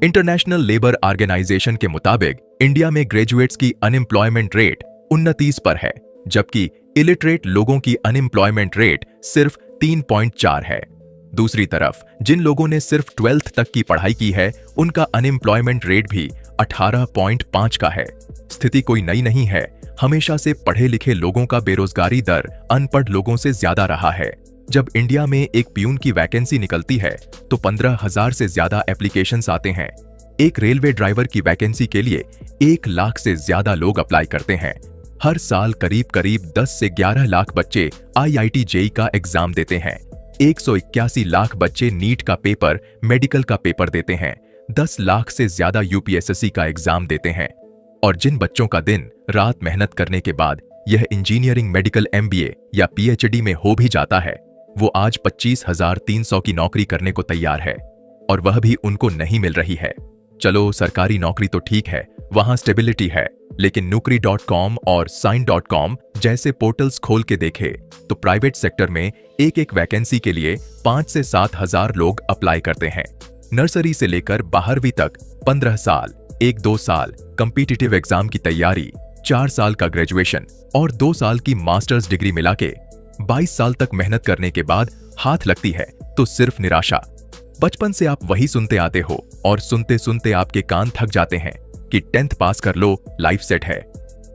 International labour organisation के मुताबिक India में ग्रेजुएट्स की अनएम्प्लॉयमेंट रेट 29 पर है, जबकि इलिटरेट लोगों की अनएम्प्लॉयमेंट रेट सिर्फ 3.4 है। दूसरी तरफ जिन लोगों ने सिर्फ 12th तक की पढ़ाई की है, उनका अनएम्प्लॉयमेंट रेट भी 18.5 का है। स्थिति कोई नई नहीं है, हमेशा से पढ़े लिखे लोगों का बेरोजगारी दर अनपढ़ लोगों से ज्यादा रहा है। जब इंडिया में एक पियून की वैकेंसी निकलती है तो 15,000 से ज्यादा एप्लीकेशंस आते हैं। एक रेलवे ड्राइवर की वैकेंसी के लिए 1 लाख से ज्यादा लोग अप्लाई करते हैं। हर साल करीब करीब 10 से 11 लाख बच्चे IIT JEE का एग्जाम देते हैं। 181 लाख बच्चे नीट का पेपर, मेडिकल का पेपर देते हैं। 10 लाख से ज्यादा UPSSC का एग्जाम देते हैं। और जिन बच्चों का दिन रात मेहनत करने के बाद यह इंजीनियरिंग, मेडिकल, MBA या PhD में हो भी जाता है, वो आज 25,300 की नौकरी करने को तैयार है, और वह भी उनको नहीं मिल रही है। चलो सरकारी नौकरी तो ठीक है, वहां स्टेबिलिटी है, लेकिन Naukri.com और Sign.com जैसे पोर्टल्स खोल के देखे तो प्राइवेट सेक्टर में एक वैकेंसी के लिए 5 से 7 हजार लोग अप्लाई करते हैं। नर्सरी से लेकर 12वीं तक 15 साल, 1-2 साल कॉम्पिटिटिव एग्जाम की तैयारी, 4 साल का ग्रेजुएशन और 2 साल की मास्टर्स डिग्री मिला के 22 साल तक मेहनत करने के बाद हाथ लगती है तो सिर्फ निराशा। बचपन से आप वही सुनते आते हो और सुनते सुनते आपके कान थक जाते हैं कि 10th पास कर लो, लाइफ सेट है।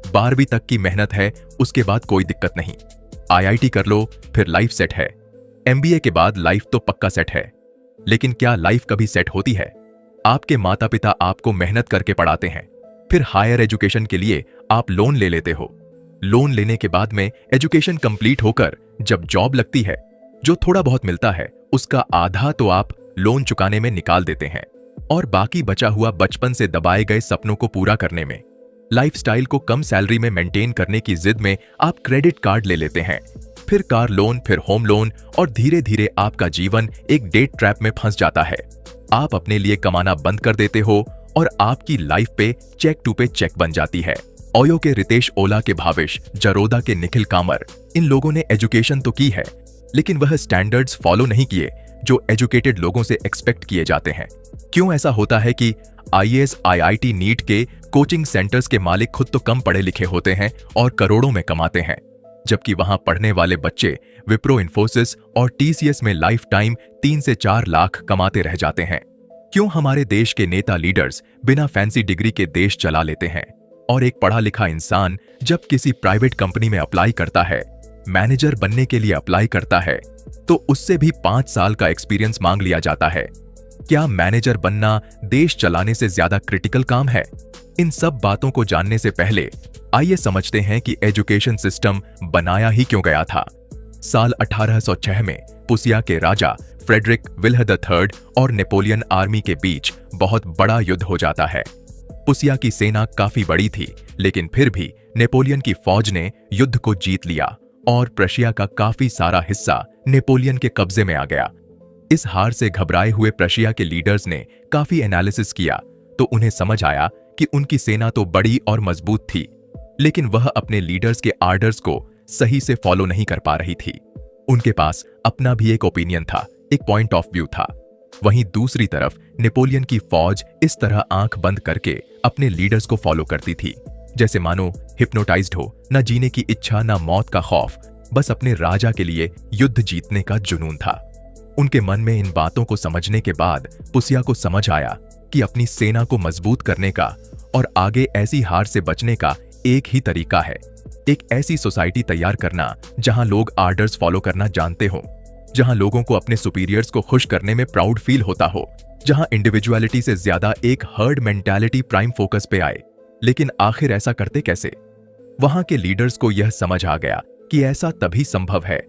12वीं तक की मेहनत है, उसके बाद कोई दिक्कत नहीं। IIT कर लो, फिर लाइफ सेट है। MBA के बाद लाइफ तो पक्का सेट है। लेकिन क्या लाइफ कभी सेट होती है? आपके माता पिता आपको मेहनत करके पढ़ाते हैं, फिर हायर एजुकेशन के लिए आप लोन ले लेते हो। लोन लेने के बाद में एजुकेशन कंप्लीट होकर जब जॉब लगती है, जो थोड़ा बहुत मिलता है उसका आधा तो आप लोन चुकाने में निकाल देते हैं, और बाकी बचा हुआ बचपन से दबाए गए सपनों को पूरा करने में। लाइफस्टाइल को कम सैलरी में मेंटेन करने की जिद में आप क्रेडिट कार्ड ले लेते हैं, फिर कार लोन, फिर होम लोन, और धीरे धीरे आपका जीवन एक डेट ट्रैप में फंस जाता है। आप अपने लिए कमाना बंद कर देते हो और आपकी लाइफ पे चेक टू पे चेक बन जाती है। ओयो के रितेश ओला के भावेश, जरोदा के निखिल कामर, इन लोगों ने एजुकेशन तो की है, लेकिन वह स्टैंडर्ड्स फॉलो नहीं किए जो एजुकेटेड लोगों से एक्सपेक्ट किए जाते हैं। क्यों ऐसा होता है कि IAS, IIT, नीट के कोचिंग सेंटर्स के मालिक खुद तो कम पढ़े लिखे होते हैं और करोड़ों में कमाते हैं, जबकि वहां पढ़ने वाले बच्चे विप्रो, इन्फोसिस और TCS में लाइफ टाइम 3 से 4 लाख कमाते रह जाते हैं? क्यों हमारे देश के नेता लीडर्स बिना फैंसी डिग्री के देश चला लेते हैं, और एक पढ़ा लिखा इंसान जब किसी प्राइवेट कंपनी में अप्लाई करता है, मैनेजर बनने के लिए अप्लाई करता है, तो उससे भी 5 साल का एक्सपीरियंस मांग लिया जाता है? क्या मैनेजर बनना देश चलाने से ज्यादा क्रिटिकल काम है? इन सब बातों को जानने से पहले आइए समझते हैं कि एजुकेशन सिस्टम बनाया ही क्यों गया था। साल 1806 में पुसिया के राजा फ्रेडरिक विल्ह III और नेपोलियन आर्मी के बीच बहुत बड़ा युद्ध हो जाता है। पुसिया की सेना काफी बड़ी थी, लेकिन फिर भी नेपोलियन की फौज ने युद्ध को जीत लिया और प्रशिया का काफी सारा हिस्सा नेपोलियन के कब्जे में आ गया। इस हार से घबराए हुए प्रशिया के लीडर्स ने काफी एनालिसिस किया तो उन्हें समझ आया कि उनकी सेना तो बड़ी और मजबूत थी, लेकिन वह अपने लीडर्स के आर्डर्स को सही से फॉलो नहीं कर पा रही थी। उनके पास अपना भी एक ओपिनियन था, एक पॉइंट ऑफ व्यू था। वहीं दूसरी तरफ नेपोलियन की फौज इस तरह आंख बंद करके अपने लीडर्स को फॉलो करती थी, जैसे मानो हिप्नोटाइज्ड हो, न जीने की इच्छा, न मौत का खौफ, बस अपने राजा के लिए युद्ध जीतने का जुनून था। उनके मन में इन बातों को समझने के बाद पुसिया को समझ आया कि अपनी सेना को मजबूत करने का और आगे ऐसी हार से बचने का एक ही तरीका है, एक ऐसी सोसाइटी तैयार करना जहां लोग आर्डर्स फॉलो करना जानते हो, जहां लोगों को अपने सुपीरियर्स को खुश करने में प्राउड फील होता हो, जहां इंडिविजुअलिटी से ज्यादा एक हर्ड मेंटालिटी प्राइम फोकस पे आए। लेकिन आखिर ऐसा करते कैसे? वहां के लीडर्स को यह समझ आ गया कि ऐसा तभी संभव है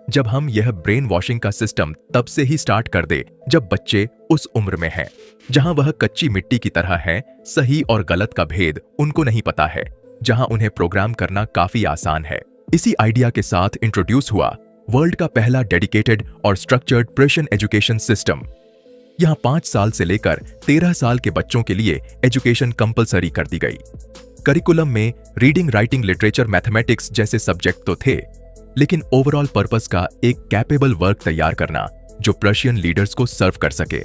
जब हम यह ब्रेन वॉशिंग का सिस्टम तब से ही स्टार्ट कर दे जब बच्चे उस उम्र में हैं जहां वह कच्ची मिट्टी की तरह हैं, सही और गलत का भेद उनको नहीं पता है, जहां उन्हें प्रोग्राम करना काफी आसान है। इसी आइडिया के साथ इंट्रोड्यूस हुआ वर्ल्ड का पहला डेडिकेटेड और स्ट्रक्चर्ड पर्शियन एजुकेशन सिस्टम। यहां 5 साल से लेकर 13 साल के बच्चों के लिए एजुकेशन कंपलसरी कर दी गई। करिकुलम में रीडिंग, राइटिंग, लिटरेचर, मैथमेटिक्स जैसे सब्जेक्ट तो थे, लेकिन ओवरऑल पर्पस का एक कैपेबल वर्क तैयार करना जो पर्शियन लीडर्स को सर्व कर सके।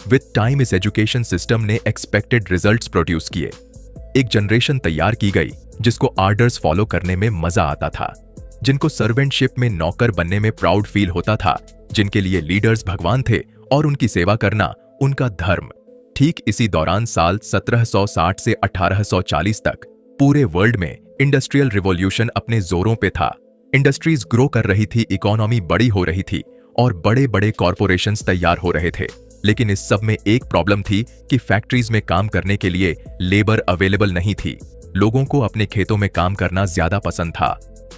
विद टाइम इस एजुकेशन सिस्टम ने एक्सपेक्टेड रिजल्ट्स प्रोड्यूस किए। एक जनरेशन तैयार की गई जिसको आर्डर्स फॉलो करने में मजा आता था, जिनको सर्वेंटशिप में नौकर बनने में प्राउड फील होता था, जिनके लिए लीडर्स भगवान थे और उनकी सेवा करना उनका धर्म। ठीक इसी दौरान साल 1760 से 1840 तक पूरे वर्ल्ड में इंडस्ट्रियल रिवॉल्यूशन अपने जोरों पे था। इंडस्ट्रीज ग्रो कर रही थी, इकोनॉमी बड़ी हो रही थी और बड़े बड़े कॉरपोरेशंस तैयार हो रहे थे। लेकिन इस सब में एक प्रॉब्लम थी कि फैक्ट्रीज में काम करने के लिए लेबर अवेलेबल नहीं थी। लोगों को अपने खेतों में काम करना ज्यादा पसंद था।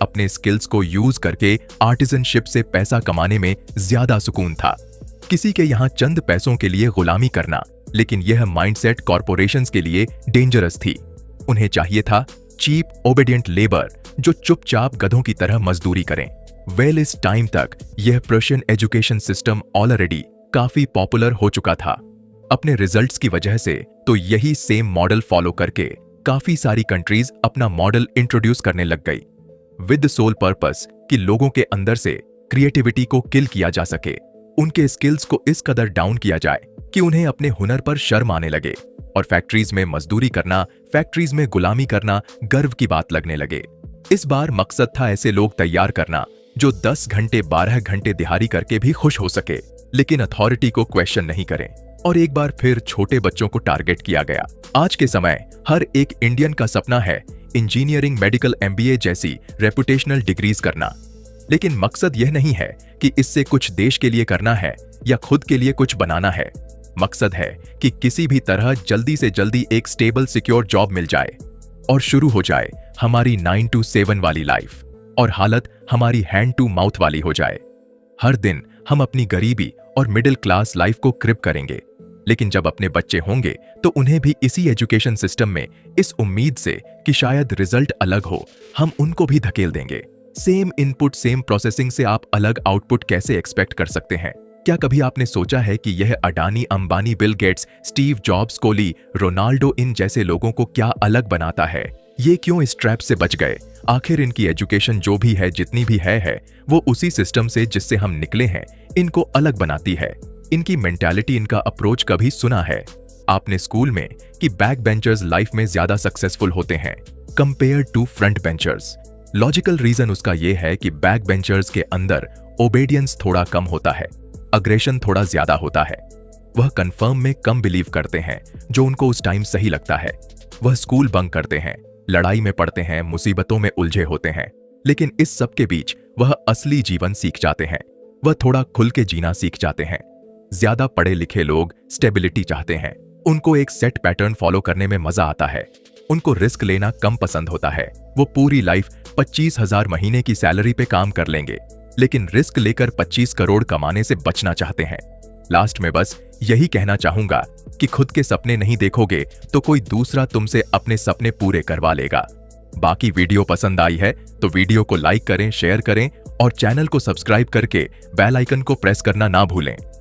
अपने स्किल्स को यूज करके आर्टिजनशिप से पैसा कमाने में ज्यादा सुकून था। किसी के यहाँ चंद पैसों के लिए गुलामी करना, लेकिन यह माइंडसेट कॉरपोरेशंस के लिए डेंजरस थी। उन्हें चाहिए था चीप ओबेडिएंट लेबर जो चुपचाप गधों की तरह मजदूरी करें। वेल इस टाइम तक यह पर्शियन एजुकेशन सिस्टम ऑलरेडी काफी पॉपुलर हो चुका था। अपने रिजल्ट्स की वजह से तो यही सेम मॉडल फॉलो करके काफी सारी कंट्रीज अपना मॉडल इंट्रोड्यूस करने लग गई, विद सोल पर्पस कि लोगों के अंदर से क्रिएटिविटी को किल किया जा सके, उनके स्किल्स को इस कदर डाउन किया जाए कि उन्हें अपने हुनर पर शर्म आने लगे और फैक्ट्रीज में मजदूरी करना, फैक्ट्रीज में गुलामी करना गर्व की बात लगने लगे। इस बार मकसद था ऐसे लोग तैयार करना जो 10 घंटे 12 घंटे दिहाड़ी करके भी खुश हो सके, लेकिन अथॉरिटी को क्वेश्चन नहीं करें। और एक बार फिर छोटे बच्चों को टारगेट किया गया। आज के समय हर एक इंडियन का सपना है इंजीनियरिंग, मेडिकल, MBA जैसी रेपुटेशनल डिग्रीज करना, लेकिन मकसद यह नहीं है कि इससे कुछ देश के लिए करना है या खुद के लिए कुछ बनाना है। मकसद है कि किसी भी तरह जल्दी से जल्दी एक स्टेबल सिक्योर जॉब मिल जाए और शुरू हो जाए हमारी 9 to 7 वाली लाइफ, और हालत हमारी हैंड टू माउथ वाली हो जाए। हर दिन हम अपनी गरीबी और मिडिल क्लास लाइफ को क्रिप करेंगे, लेकिन जब अपने बच्चे होंगे तो उन्हें भी इसी एजुकेशन सिस्टम में इस उम्मीद से कि शायद रिजल्ट अलग हो, हम उनको भी धकेल देंगे। सेम इनपुट सेम प्रोसेसिंग से आप अलग आउटपुट कैसे एक्सपेक्ट कर सकते हैं? क्या कभी आपने सोचा है कि यह Adani, Ambani, Bill Gates, Steve Jobs, Kohli, Ronaldo इन जैसे लोगों को क्या अलग बनाता है? ये क्यों इस ट्रैप से बच गए? आखिर इनकी एजुकेशन जो भी है, जितनी भी है वो उसी सिस्टम से जिससे हम निकले हैं इनको अलग बनाती है। इनकी मेंटालिटी, इनका अप्रोच कभी सुना है आपने स्कूल में कि बैक बेंचर्स लाइफ में ज्यादा सक्सेसफुल होते हैं compare to front benchers? Logical reason उसका यह है कि बैक बेंचर्स के अंदर ओबेडियंस थोड़ा कम होता है, अग्रेशन थोड़ा ज्यादा होता है। वह कंफर्म में कम बिलीव करते हैं जो उनको उस टाइम सही लगता है। वह स्कूल बंक करते हैं, लड़ाई में पड़ते हैं, मुसीबतों में उलझे होते हैं, लेकिन इस सब के बीच वह असली जीवन सीख जाते हैं। वह थोड़ा खुल के जीना सीख जाते हैं। ज्यादा पढ़े लिखे लोग स्टेबिलिटी चाहते हैं, उनको एक सेट पैटर्न फॉलो करने में मजा आता है, उनको रिस्क लेना कम पसंद होता है। वो पूरी लाइफ 25,000 महीने की सैलरी पे काम कर लेंगे, लेकिन रिस्क लेकर 25 करोड़ कमाने से बचना चाहते हैं। लास्ट में बस यही कहना चाहूंगा कि खुद के सपने नहीं देखोगे तो कोई दूसरा तुमसे अपने सपने पूरे करवा लेगा। बाकी वीडियो पसंद आई है तो वीडियो को लाइक करें, शेयर करें और चैनल को सब्सक्राइब करके बेल आइकन को प्रेस करना ना भूलें।